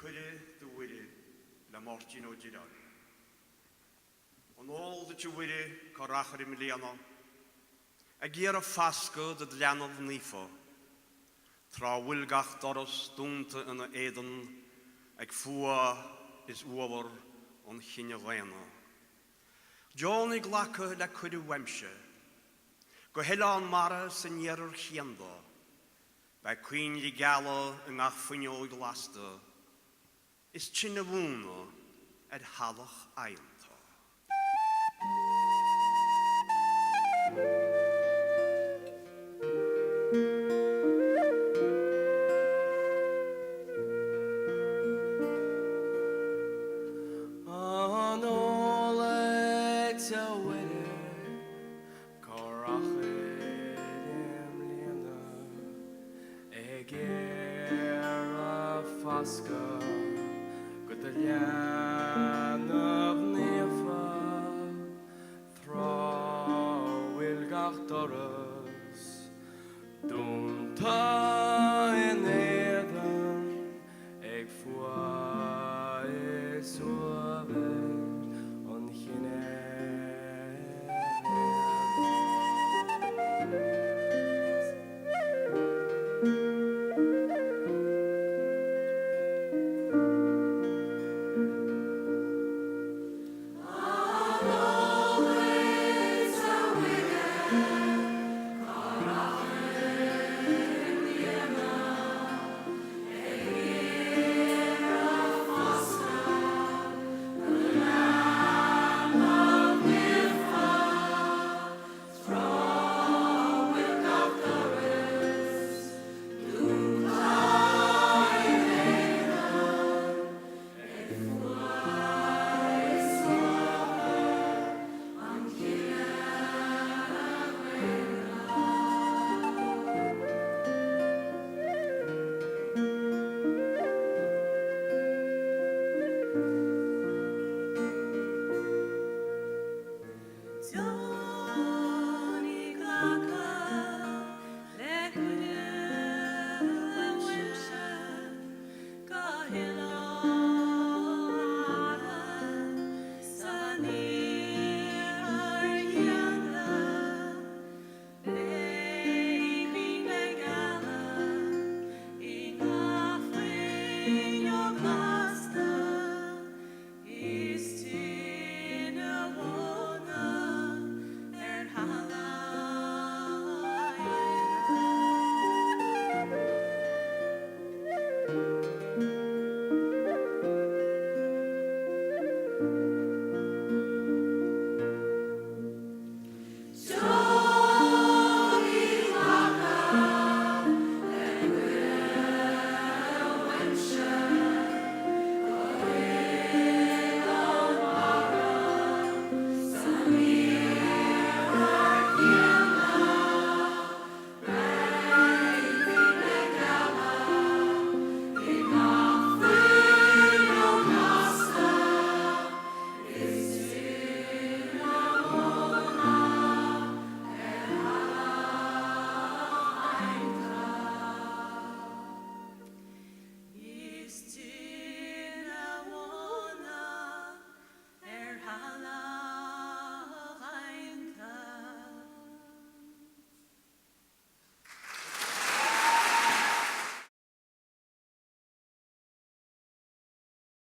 Cuide the wiri la mortin o girar. On all that you wiri corachar miliano. A gear of fasco the dlan of nifo. Tra wilgach doros dunte in a eden. Ag fua is over on Chinelena. Johnny glacke la cuide wemsche. Go helan mara senjerer chienda. Bij Queen Ligala en Achfunjo glaste. Is Chinnewuna at Halach Eilta. Hill